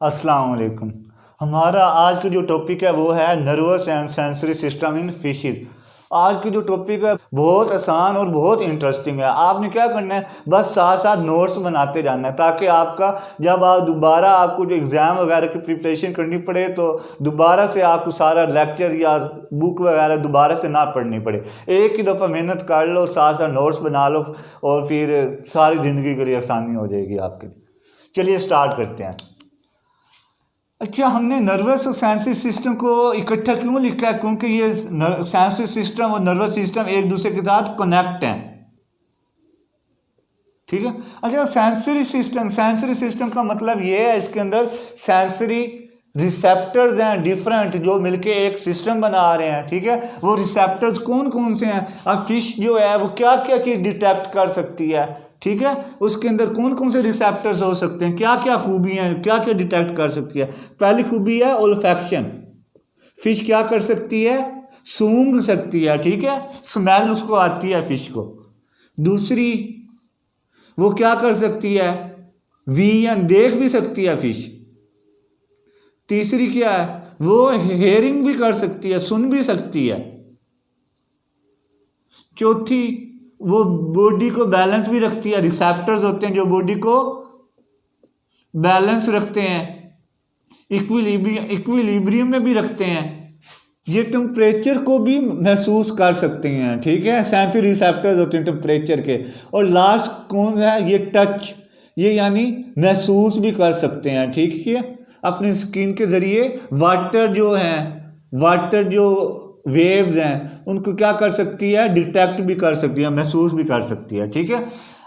अस्सलाम वालेकुम। हमारा आज का जो टॉपिक है वो है nervous and sensory system in fishes. आज की जो टॉपिक है बहुत आसान और बहुत इंटरेस्टिंग है। आपने क्या करना है, बस साथ साथ नोट्स बनाते जाना है ताकि आपका जब आप दोबारा आपको जो एग्ज़ाम वगैरह की प्रिपरेशन करनी पड़े तो दोबारा से आपको सारा लेक्चर या बुक वगैरह दोबारा से ना पढ़नी पड़े। एक ही दफ़ा मेहनत कर लो, साथ साथ नोट्स बना लो और फिर सारी ज़िंदगी के लिए आसानी हो जाएगी आपके लिए। चलिए स्टार्ट करते हैं। अच्छा, हमने नर्वस और सेंसरी सिस्टम को इकट्ठा क्यों लिखा है? क्योंकि ये सेंसरी सिस्टम और नर्वस सिस्टम एक दूसरे के साथ कनेक्ट हैं। ठीक है। अच्छा, सेंसरी सिस्टम का मतलब ये है, इसके अंदर सेंसरी रिसेप्टर्स हैं डिफरेंट जो मिलके एक सिस्टम बना रहे हैं। ठीक है। वो रिसेप्टर्स कौन कौन से हैं? अब फिश जो है वो क्या क्या चीज़ डिटेक्ट कर सकती है? ठीक है। उसके अंदर कौन कौन से रिसेप्टर्स हो सकते हैं, क्या क्या खूबियाँ हैं, क्या क्या डिटेक्ट कर सकती है? पहली खूबी है ओल्फैक्शन। फिश क्या कर सकती है? सूंघ सकती है। ठीक है। स्मेल उसको आती है फिश को। दूसरी, वो क्या कर सकती है? विजन, देख भी सकती है फिश। तीसरी क्या है? वो हेयरिंग भी कर सकती है, सुन भी सकती है। चौथी, वो बॉडी को बैलेंस भी रखती है। रिसेप्टर्स होते हैं जो बॉडी को बैलेंस रखते हैं, इक्विलिब्रियम में भी रखते हैं। ये टेम्परेचर को भी महसूस कर सकते हैं। ठीक है। सेंसरी रिसेप्टर्स होते हैं टेम्परेचर के। और लास्ट कौन है? ये टच, ये यानी महसूस भी कर सकते हैं। ठीक है। अपनी स्किन के ज़रिए वाटर जो वेव्स हैं उनको क्या कर सकती है? डिटेक्ट भी कर सकती है, महसूस भी कर सकती है। ठीक है।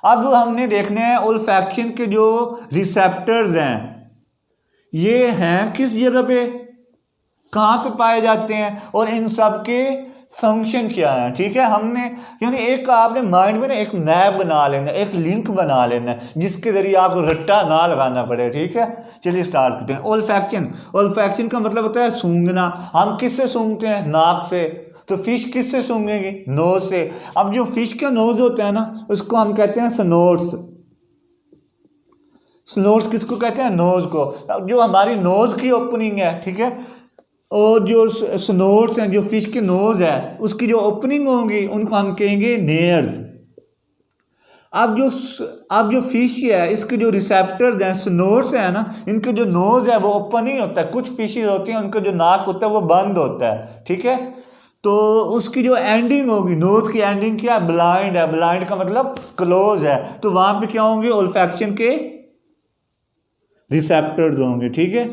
अब हमने देखने हैं ओल्फैक्शन के जो रिसेप्टर्स हैं ये हैं किस जगह पे, कहाँ पे पाए जाते हैं और इन सब के फंक्शन क्या है। ठीक है। हमने यानी एक आपने माइंड में ना एक मैप बना लेना, एक लिंक बना लेना जिसके जरिए आपको रट्टा ना लगाना पड़े। ठीक है। चलिए स्टार्ट करते हैं। ओल्फैक्शन का मतलब होता है सूंघना। हम किससे सूंघते हैं? नाक से। तो फिश किससे सूंघेगी? नोज से। अब जो फिश का नोज होता है ना उसको हम कहते हैं स्नोट्स। स्नोट्स किसको कहते हैं? नोज को। जो हमारी नोज की ओपनिंग है, ठीक है, और जो स्नोट्स हैं, जो फिश के नोज है उसकी जो ओपनिंग होंगी उनको हम कहेंगे नेयर्स। अब जो फिश है इसके जो रिसेप्टर्स हैं, स्नोट्स हैं ना, इनके जो नोज है वो ओपन ही होता है। कुछ फिशेज होती हैं उनका जो नाक होता है वो बंद होता है। ठीक है। तो उसकी जो एंडिंग होगी, नोज की एंडिंग क्या है? ब्लाइंड है। ब्लाइंड का मतलब क्लोज है। तो वहां पे क्या होंगे? ओल्फैक्शन के रिसेप्टर्स होंगे। ठीक है।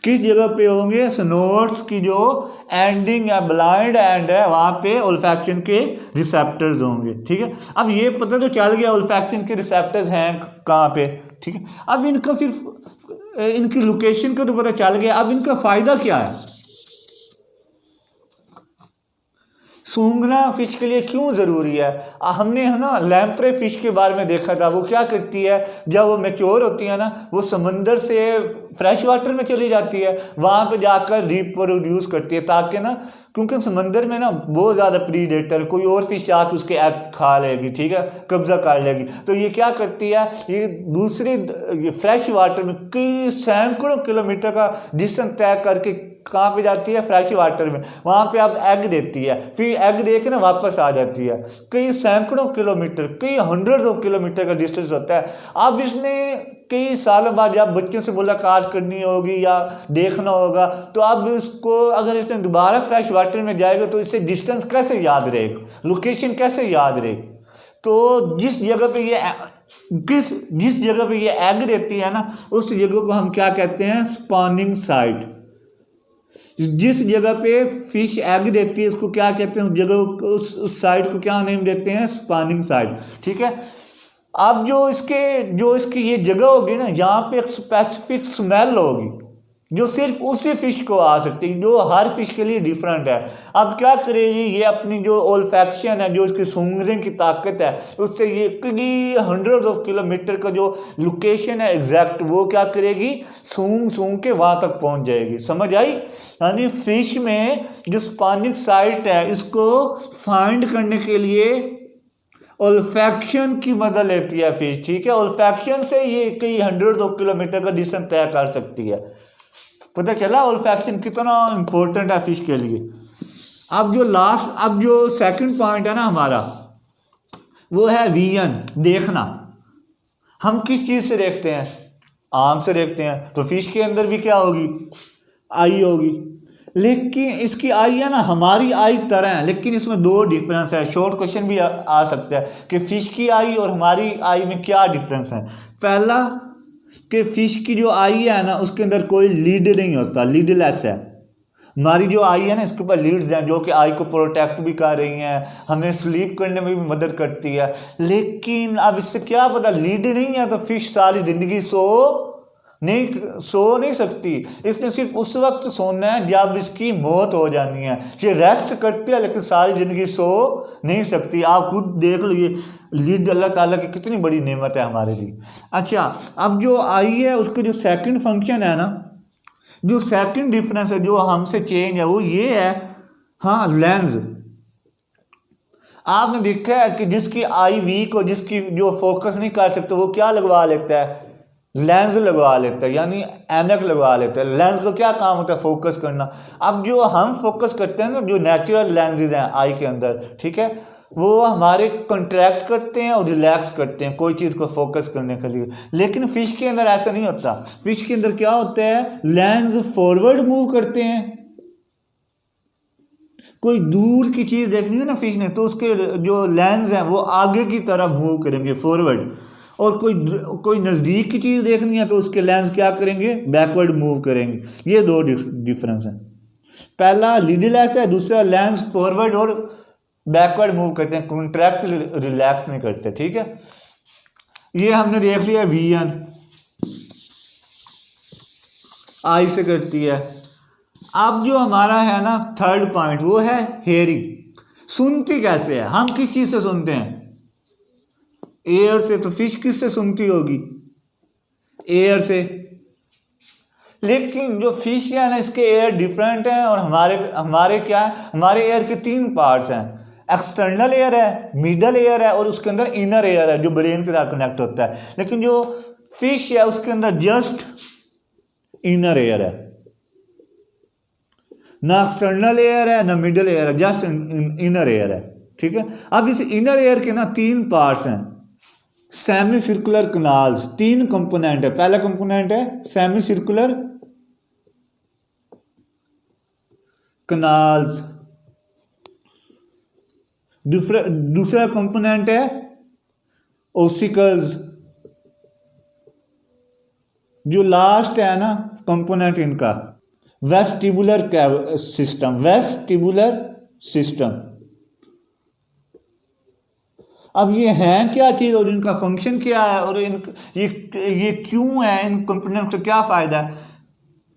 किस जगह पे होंगे? स्नोट्स की जो एंडिंग है, ब्लाइंड एंड है, वहां पे ओल्फैक्शन के रिसेप्टर्स होंगे। ठीक है। अब ये पता तो चल गया ओल्फैक्शन के रिसेप्टर्स हैं कहाँ पे। ठीक है। अब इनका फिर इनकी लोकेशन का तो पता चल गया। अब इनका फायदा क्या है? सूंघना फिश के लिए क्यों ज़रूरी है? हमने है ना लैम्प्रे फिश के बारे में देखा था। वो क्या करती है, जब वो मैच्योर होती है ना वो समंदर से फ्रेश वाटर में चली जाती है, वहाँ पे जाकर रिप्रोड्यूस करती है ताकि ना, क्योंकि समंदर में ना बहुत ज़्यादा प्रीडेटर, कोई और फिश आकर उसके एग खा लेगी। ठीक है, कब्जा कर लेगी। तो ये क्या करती है, ये दूसरे फ्रेश वाटर में कई सैकड़ों किलोमीटर का डिस्टेंस तय करके कहाँ पे जाती है? फ्रेश वाटर में। वहाँ पे अब एग देती है, फिर एग दे के ना वापस आ जाती है। कई सैकड़ों किलोमीटर, कई हंड्रेड्स ऑफ किलोमीटर का डिस्टेंस होता है। अब इसने कई सालों बाद जब बच्चों से मुलाकात करनी होगी या देखना होगा तो अब इसको अगर इसने दोबारा फ्रेश वाटर में जाएगा तो इससे डिस्टेंस कैसे याद रहेगा, लोकेशन कैसे याद रहेगी? तो जिस जगह पे ये एग देती है ना उस जगह को हम क्या कहते हैं? Spawning site. जिस जगह पे फिश एग देती है उसको क्या कहते हैं? उस जगह उस साइड को क्या नेम देते हैं? Spawning site. ठीक है। अब जो इसकी ये जगह होगी ना, यहाँ पे एक स्पेसिफिक स्मेल होगी जो सिर्फ उसी फिश को आ सकती है, जो हर फिश के लिए डिफरेंट है। अब क्या करेगी ये? अपनी जो ओल्फैक्शन है, जो इसकी सूंघने की ताकत है, उससे ये कई हंड्रेड ऑफ किलोमीटर का जो लोकेशन है एग्जैक्ट, वो क्या करेगी? सूंघ के वहाँ तक पहुँच जाएगी। समझ आई? यानी फिश में जो स्पॉनिक साइट है इसको फाइंड करने के लिए ओल्फैक्शन की मदद लेती है फिश, ठीक है। ओल्फैक्शन से ये कई 100 किलोमीटर का डिस्टेंस तय कर सकती है। पता चला ओल्फैक्शन कितना इंपॉर्टेंट है फिश के लिए। अब जो सेकंड पॉइंट है ना हमारा, वो है विजन, देखना। हम किस चीज़ से देखते हैं? आँख से देखते हैं। तो फिश के अंदर भी क्या होगी? आई होगी। लेकिन इसकी आई है ना हमारी आई तरह है, लेकिन इसमें दो डिफरेंस है। शॉर्ट क्वेश्चन भी आ सकता है कि फिश की आई और हमारी आई में क्या डिफरेंस है। पहला कि फिश की जो आई है ना उसके अंदर कोई लीड नहीं होता, लीडलेस है। हमारी जो आई है ना इसके ऊपर लीड्स हैं जो कि आई को प्रोटेक्ट भी कर रही हैं, हमें स्लीप करने में भी मदद करती है। लेकिन अब इससे क्या पता, लीड नहीं है तो फिश सारी ज़िंदगी सो नहीं सकती। इसने सिर्फ उस वक्त सोना है जब इसकी मौत हो जानी है। ये रेस्ट करती है लेकिन सारी ज़िंदगी सो नहीं सकती। आप खुद देख लो, ये लीड अल्लाह ताला की कितनी बड़ी नेमत है हमारे लिए। अच्छा, अब जो आई है उसका जो सेकंड फंक्शन है ना, जो सेकंड डिफरेंस है जो हमसे चेंज है वो ये है, हाँ, लेंस। आपने देखा है कि जिसकी आई वीक हो, जिसकी जो फोकस नहीं कर सकते, वो क्या लगवा लेता है? लेंस लगवा लेता है, यानी ऐनक लगवा लेता है। लेंस का क्या काम होता है? फोकस करना। अब जो हम फोकस करते हैं ना, जो नेचुरल लेंसेज हैं आई के अंदर, ठीक है, वो हमारे कंट्रैक्ट करते हैं और रिलैक्स करते हैं कोई चीज़ को फोकस करने के लिए। लेकिन फिश के अंदर ऐसा नहीं होता। फिश के अंदर क्या होता है? लेंस फॉरवर्ड मूव करते हैं। कोई दूर की चीज़ देखनी है ना फिश ने, तो उसके जो लेंस हैं वो आगे की तरफ मूव करेंगे, फॉरवर्ड। और कोई नज़दीक की चीज़ देखनी है तो उसके लेंस क्या करेंगे? बैकवर्ड मूव करेंगे। ये दो डिफरेंस हैं। पहला लीडलेस है, दूसरा लेंस फॉरवर्ड और बैकवर्ड मूव करते हैं, कॉन्ट्रैक्ट रिलैक्स नहीं करते, ठीक है। ये हमने देख लिया विजन, आई से करती है। अब जो हमारा है ना थर्ड पॉइंट, वो है हेयरिंग। सुनती कैसे है? हम किस चीज़ से सुनते हैं? एयर से। तो फिश किस से सुनती होगी? एयर से। लेकिन जो फिश है ना इसके एयर डिफरेंट हैं और हमारे क्या है? हमारे एयर के 3 पार्ट्स हैं। एक्सटर्नल एयर है, मिडल एयर है और उसके अंदर इनर एयर है जो ब्रेन के साथ कनेक्ट होता है। लेकिन जो फिश है उसके अंदर जस्ट इनर एयर है, ना एक्सटर्नल एयर है ना मिडल एयर है, जस्ट इनर एयर है, ठीक है। अब इस इनर एयर के ना 3 पार्ट्स हैं। सेमी सर्कुलर कनाल्स, 3 कंपोनेंट है। पहला कंपोनेंट है सेमी सर्कुलर कनाल्स, दूसरा कंपोनेंट है ओसिकल्स, जो लास्ट है ना कंपोनेंट इनका वेस्टिबुलर सिस्टम। अब ये हैं क्या चीज़ और इनका फंक्शन क्या है और ये क्यों है, इन कंपोनेंट का क्या फ़ायदा है?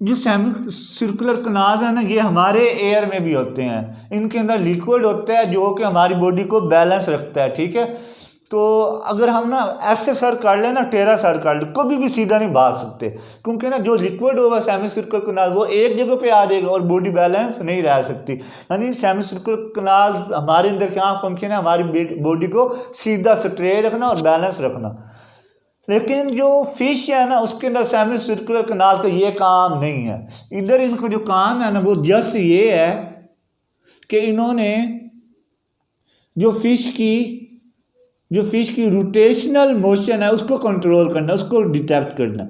जो सेमी सर्कुलर कनाल है ना, ये हमारे एयर में भी होते हैं। इनके अंदर लिक्विड होता है जो कि हमारी बॉडी को बैलेंस रखता है, ठीक है। तो अगर हम ना ऐसे सर कर लें ना, टेढ़ा सर कर ले, कभी भी सीधा नहीं भाग सकते, क्योंकि ना जो लिक्विड होगा सेमी सर्कुलर कनाल वो एक जगह पे आ जाएगा और बॉडी बैलेंस नहीं रह सकती। यानी सेमी सर्कुलर कनाल हमारे अंदर क्या फंक्शन है? हमारी बॉडी को सीधा स्ट्रेट रखना और बैलेंस रखना। लेकिन जो फिश है ना उसके अंदर सेमी सर्कुलर कनाल का ये काम नहीं है। इधर इनको जो काम है ना वो जस्ट ये है कि इन्होंने जो फिश की रोटेशनल मोशन है उसको कंट्रोल करना, उसको डिटेक्ट करना,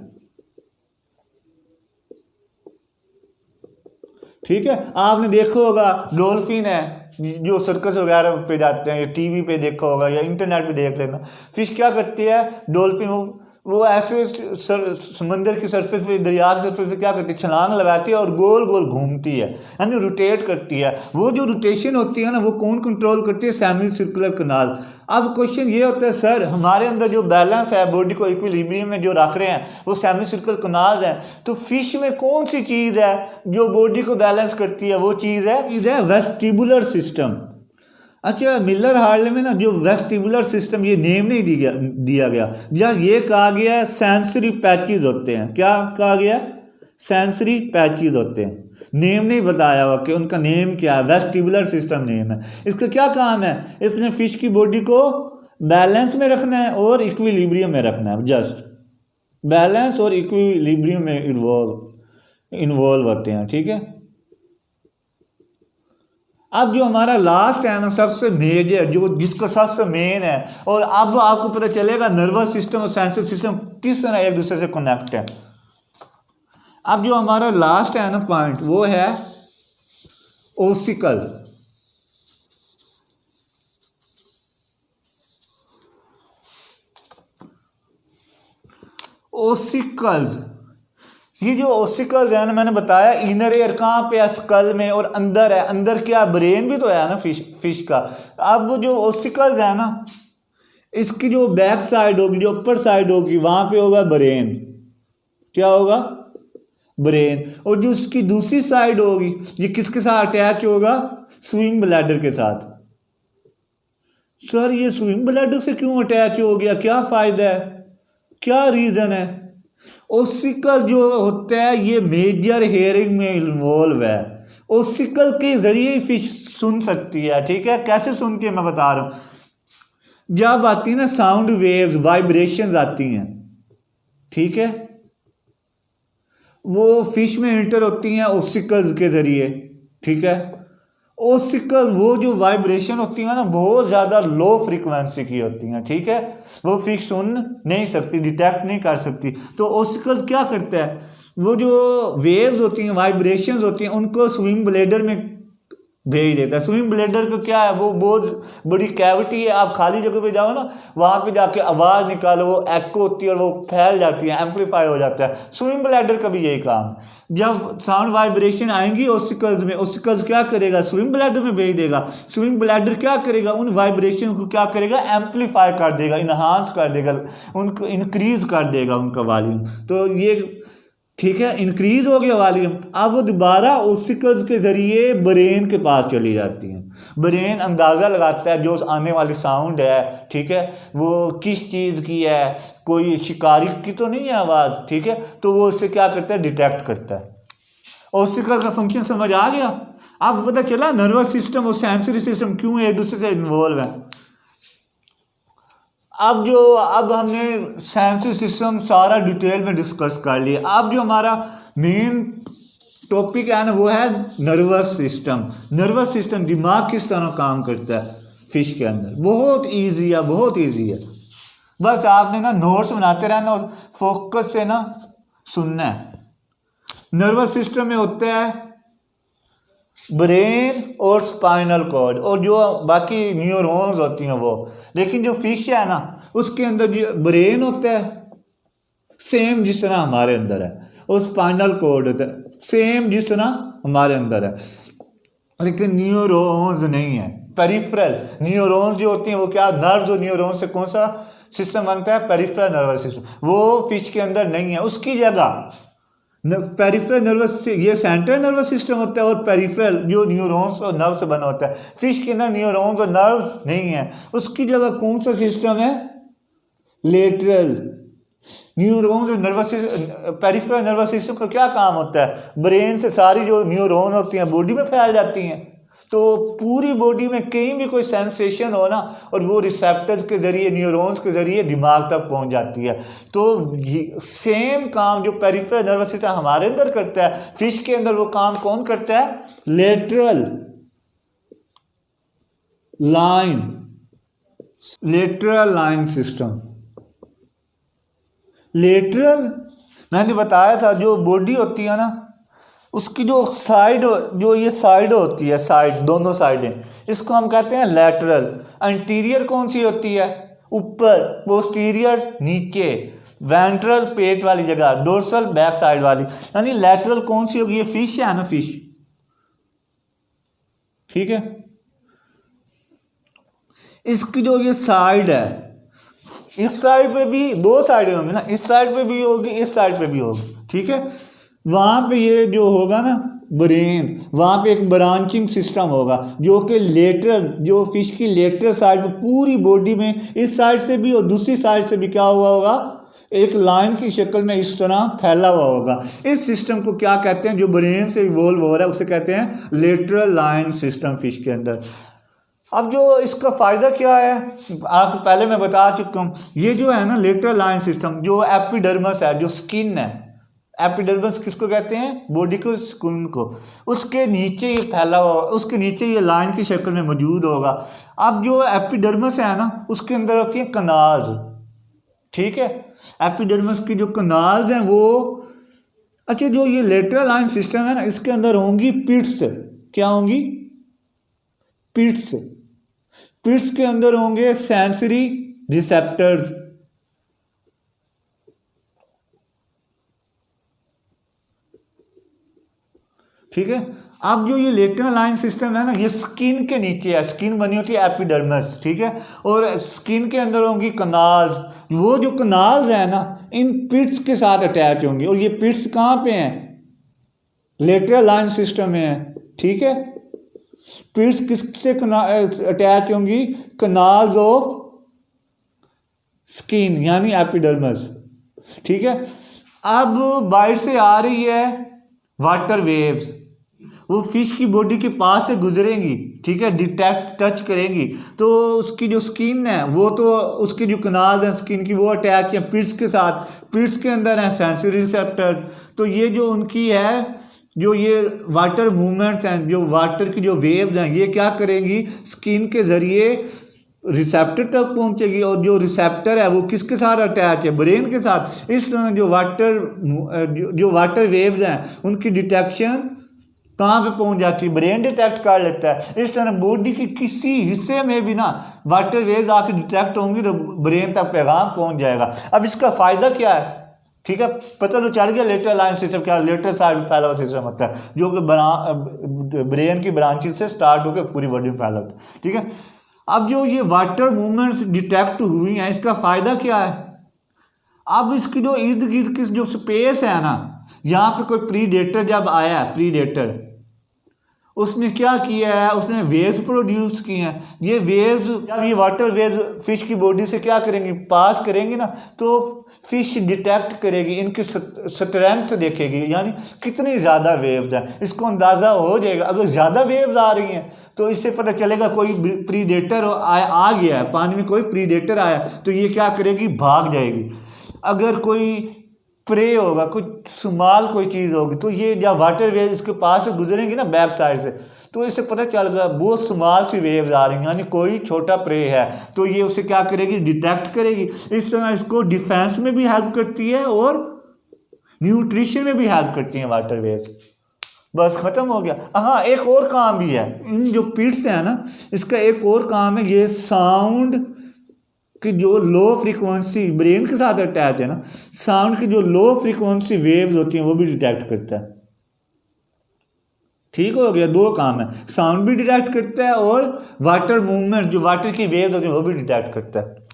ठीक है। आपने देखा होगा डॉल्फिन है जो सर्कस वगैरह पे जाते हैं, या टीवी पे देखा होगा या इंटरनेट पे देख लेना। फिश क्या करती है? डॉल्फिन वो ऐसे समंदर की सरफेस पे, दरिया की सरफेस पे क्या करती है? छलांग लगाती है और गोल गोल घूमती है, यानी रोटेट करती है। वो जो रोटेशन होती है ना वो कौन कंट्रोल करती है? सेमी सर्कुलर कनाल। अब क्वेश्चन ये होता है, सर हमारे अंदर जो बैलेंस है, बॉडी को इक्विलिब्रियम में जो रख रहे हैं वो सेमी सर्कुलर कनाल हैं, तो फिश में कौन सी चीज़ है जो बॉडी को बैलेंस करती है? वो चीज़ है वेस्टिबुलर सिस्टम। अच्छा, मिलर हार्ले में ना जो वेस्टिबुलर सिस्टम, ये नेम नहीं दिया गया, या ये कहा गया है सेंसरी पैचेज होते हैं। क्या कहा गया? सेंसरी पैचेज होते हैं। नेम नहीं बताया हुआ कि उनका नेम क्या है। वेस्टिबुलर सिस्टम नेम है। इसका क्या काम है? इसने फिश की बॉडी को बैलेंस में रखना है और इक्विलिब्रियम में रखना है, जस्ट बैलेंस और इक्विलिब्रियम में इन्वॉल्व होते हैं, ठीक है। अब जो हमारा लास्ट है ना, सबसे मेजर, जो जिसका सबसे मेन है, और अब आपको पता चलेगा नर्वस सिस्टम और सेंसरी सिस्टम किस तरह एक दूसरे से कनेक्ट है। अब जो हमारा लास्ट है ना पॉइंट, वो है ओसिकल। ओसिकल्स, ये जो ओसिकल्स है ना, मैंने बताया इनर एयर कहाँ पे है, स्कल में, और अंदर है, अंदर क्या ब्रेन भी तो है ना फिश का। अब वो जो ओसिकल्स है ना, इसकी जो बैक साइड होगी, जो ऊपर साइड होगी, वहाँ पे होगा ब्रेन। क्या होगा? ब्रेन। और जो उसकी दूसरी साइड होगी, ये किसके साथ अटैच होगा? स्विंग ब्लैडर के साथ। सर ये स्विंग ब्लैडर से क्यों अटैच हो गया, क्या फ़ायदा है, क्या रीज़न है? ओसिकल जो होता है ये मेजर हेयरिंग में इन्वॉल्व है। ओसिकल के ज़रिए ही फिश सुन सकती है, ठीक है। कैसे सुनती है मैं बता रहा हूँ। जब आती है ना साउंड वेव्स, वाइब्रेशंस आती हैं, ठीक है, वो फिश में इंटर होती हैं ओसिकल्स के ज़रिए, ठीक है। ओसिकल वो जो वाइब्रेशन होती है ना, बहुत ज़्यादा लो फ्रीक्वेंसी की होती हैं, ठीक है, वो फिश सुन नहीं सकती, डिटेक्ट नहीं कर सकती। तो ओसिकल क्या करता है, वो जो वेव्स होती हैं, वाइब्रेशंस होती हैं, उनको स्विंग ब्लेडर में भेज देता है। स्विंग ब्लेडर का क्या है, वो बहुत बड़ी कैविटी है। आप खाली जगह पे जाओ ना, वहाँ पे जाके आवाज़ निकालो, वो एको होती है और वो फैल जाती है, एम्पलीफाई हो जाता है। स्विंग ब्लेडर का भी यही काम। जब साउंड वाइब्रेशन आएंगी ओसिकल्स में, ओसिकल्स क्या करेगा, स्विंग ब्लेडर में भेज देगा। स्विंग ब्लेडर क्या करेगा, उन वाइब्रेशन को क्या करेगा, एम्पलीफाई कर देगा, इन्हांस कर देगा, उनको इंक्रीज कर देगा उनका वॉल्यूम। तो ये ठीक है, इंक्रीज हो गया वॉल्यूम। अब वो दोबारा ओसिकल्स के ज़रिए ब्रेन के पास चली जाती हैं। ब्रेन अंदाज़ा लगाता है जो आने वाली साउंड है, ठीक है, वो किस चीज़ की है, कोई शिकारी की तो नहीं है आवाज़, ठीक है, तो वो उससे क्या करता है, डिटेक्ट करता है। ओसिकल का फंक्शन समझ आ गया। अब पता चला नर्वस सिस्टम और सेंसरी सिस्टम क्यों एक दूसरे से इन्वॉल्व है। अब हमने सेंसरी सिस्टम सारा डिटेल में डिस्कस कर लिया। अब जो हमारा मेन टॉपिक है ना, वो है नर्वस सिस्टम। नर्वस सिस्टम, दिमाग किस तरह काम करता है फिश के अंदर। बहुत इजी है, बहुत इजी है। बस आपने ना नोट्स बनाते रहना और फोकस से ना सुनना है। नर्वस सिस्टम में होता है ब्रेन और स्पाइनल कॉर्ड और जो बाकी न्यूरॉन्स होती हैं वो। लेकिन जो फिश है ना, उसके अंदर जो ब्रेन होता है सेम जिस तरह हमारे अंदर है, और स्पाइनल कॉर्ड होता है सेम जिस तरह हमारे अंदर है, लेकिन न्यूरॉन्स नहीं है। पेरिफेरल न्यूरॉन्स जो होती हैं वो क्या, नर्व और न्यूरॉन्स से कौन सा सिस्टम बनता है, पेरिफेरल नर्वस सिस्टम, वो फिश के अंदर नहीं है। उसकी जगह पेरिफेरल नर्वस, ये सेंट्रल नर्वस सिस्टम होता है, और पेरिफेरल जो न्यूरॉन्स और नर्व से बना होता है। फिश के अंदर न्यूरॉन्स और नर्व नहीं है। उसकी जगह कौन सा सिस्टम है, लेटरल। न्यूरॉन्स और नर्वस, पेरिफेरल नर्वस सिस्टम का क्या काम होता है, ब्रेन से सारी जो न्यूरॉन होती हैं बॉडी में फैल जाती हैं। तो पूरी बॉडी में कहीं भी कोई सेंसेशन हो ना, और वो रिसेप्टर्स के ज़रिए, न्यूरॉन्स के ज़रिए दिमाग तक पहुंच जाती है। तो सेम काम जो पेरिफेरल नर्वस सिस्टम हमारे अंदर करता है, फिश के अंदर वो काम कौन करता है, lateral line, lateral line system. Lateral मैंने बताया था, जो बॉडी होती है ना, उसकी जो साइड, जो ये साइड होती है, साइड, दोनों साइडें, इसको हम कहते हैं लैटरल। एंटीरियर कौन सी होती है, ऊपर, पोस्टीरियर नीचे, वेंट्रल पेट वाली जगह, डोर्सल बैक साइड वाली, यानी लैटरल कौन सी होगी, ये फिश है ना, फिश, ठीक है। इसकी जो ये साइड है, इस साइड पे भी दो साइडें होंगी ना, इस साइड पे भी होगी, इस साइड पे भी होगी, ठीक है। वहाँ पे ये जो होगा ना ब्रेन, वहाँ पे एक ब्रांचिंग सिस्टम होगा जो कि लेटरल, जो फिश की लेटरल साइड पे पूरी बॉडी में इस साइड से भी और दूसरी साइड से भी क्या हुआ होगा, एक लाइन की शक्ल में इस तरह फैला हुआ होगा। इस सिस्टम को क्या कहते हैं, जो ब्रेन से इवॉल्व हो रहा है, उसे कहते हैं लेटरल लाइन सिस्टम फिश के अंदर। अब जो इसका फ़ायदा क्या है, आपको पहले मैं बता चुका हूँ, ये जो है ना लेटरल लाइन सिस्टम, जो एपिडर्मस है, जो स्किन है, एपिडर्मस किसको कहते हैं, बॉडी को, स्किन को, उसके नीचे ये फैला हुआ, उसके नीचे ये लाइन की शक्ल में मौजूद होगा। अब जो एपिडर्मस है ना, उसके अंदर होती हैं कनाल्स, ठीक है, एपिडर्मस की जो कनाल्स हैं वो, अच्छा जो ये लेटरल लाइन सिस्टम है ना, इसके अंदर होंगी पिट्स, क्या होंगी, पिट्स, पिट्स के अंदर होंगे सेंसरी रिसेप्टर्स, ठीक है। अब जो ये लेटरल लाइन सिस्टम है ना, ये स्किन के नीचे है, स्किन बनी होती है एपिडर्मिस, ठीक है, और स्किन के अंदर होंगी कनाल्स, वो जो कनाल्स है ना इन पिट्स के साथ अटैच होंगी, और ये पिट्स कहाँ पे हैं, लेटरल लाइन सिस्टम में है, ठीक है। पिट्स किससे अटैच होंगी, कनाल्स ऑफ स्किन यानी एपिडर्मिस, ठीक है। अब बाहर से आ रही है वाटर वेव्स, वो फिश की बॉडी के पास से गुजरेंगी, ठीक है, डिटेक्ट टच करेंगी, तो उसकी जो स्किन है वो, तो उसकी जो कनाल्स हैं स्किन की वो अटैच हैं पिट्स के साथ, पिट्स के अंदर हैं सेंसरी रिसेप्टर, तो ये जो उनकी है, जो ये वाटर मूवमेंट्स हैं, जो वाटर की जो वेव्स हैं, ये क्या करेंगी, स्किन के ज़रिए रिसेप्टर तक पहुंचेगी, और जो रिसेप्टर है वो किसके साथ अटैच है, ब्रेन के साथ। इस तरह जो वाटर वेव्स हैं उनकी डिटेक्शन कहाँ पे पहुंच जाती है, ब्रेन डिटेक्ट कर लेता है। इस तरह बॉडी के किसी हिस्से में भी ना वाटर वेव्स आके डिटेक्ट होंगी तो ब्रेन तक पैगाम पहुंच जाएगा। अब इसका फ़ायदा क्या है, ठीक है, पता तो चल गया लेटरल लाइन सिस्टम क्या, लेटरल साइड में फैला हुआ सिस्टम होता है जो कि ब्रेन की ब्रांचेस से स्टार्ट होकर पूरी बॉडी में फैला होता है, ठीक है। अब जो ये वाटर मूवमेंट्स डिटेक्ट हुई हैं, इसका फ़ायदा क्या है, अब इसकी जो इर्द गिर्द की जो स्पेस है ना, यहाँ पे कोई प्रीडेटर जब आया, प्रीडेटर उसने क्या किया है, उसने वेव्स प्रोड्यूस की हैं। ये वेव्स जब ये वाटर वेव्स फिश की बॉडी से क्या करेंगी, पास करेंगी ना, तो फिश डिटेक्ट करेगी, इनकी स्ट्रेंथ देखेगी, यानी कितनी ज़्यादा वेव्स हैं, इसको अंदाज़ा हो जाएगा। अगर ज़्यादा वेव्स आ रही हैं तो इससे पता चलेगा कोई प्रीडेटर आ गया है, पानी में कोई प्रीडेटर आया, तो ये क्या करेगी, भाग जाएगी। अगर कोई प्रे होगा, कुछ स्मॉल कोई चीज़ होगी, तो ये जब वाटर वेव इसके पास से गुजरेंगी ना बैक साइड से, तो इससे पता चल गया बहुत स्मॉल सी वेव्स आ रही हैं, यानी कोई छोटा प्रे है, तो ये उसे क्या करेगी, डिटेक्ट करेगी। इस तरह इसको डिफेंस में भी हेल्प करती है और न्यूट्रिशन में भी हेल्प करती हैं वाटर वेव्स। बस ख़त्म हो गया। हाँ, एक और काम भी है, इन जो पिट्स हैं ना, इसका एक और काम है, ये साउंड कि जो लो फ्रीक्वेंसी ब्रेन के साथ अटैच है ना, साउंड की जो लो फ्रीक्वेंसी वेव्स होती हैं वो भी डिटेक्ट करता है। ठीक हो गया, दो काम है, साउंड भी डिटेक्ट करता है और वाटर मूवमेंट जो वाटर की वेव्स होती है वो भी डिटेक्ट करता है।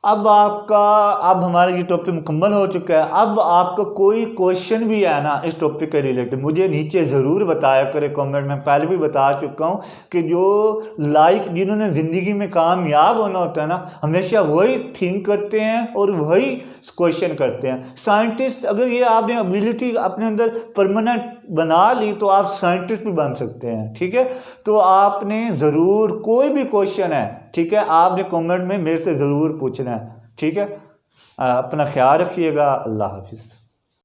अब हमारा ये टॉपिक मुकम्मल हो चुका है। अब आपका कोई क्वेश्चन भी है ना इस टॉपिक के रिलेटेड, मुझे नीचे ज़रूर बताया करें कमेंट में। पहले भी बता चुका हूँ कि जो जिन्होंने ज़िंदगी में कामयाब होना होता है ना, हमेशा वही थिंक करते हैं और वही क्वेश्चन करते हैं। साइंटिस्ट, अगर ये आपने एबिलिटी अपने अंदर परमानेंट बना ली तो आप साइंटिस्ट भी बन सकते हैं, ठीक है। तो आपने ज़रूर कोई भी क्वेश्चन है, ठीक है, आपने कमेंट में मेरे से ज़रूर पूछना है, ठीक है। अपना ख्याल रखिएगा। अल्लाह हाफिज़।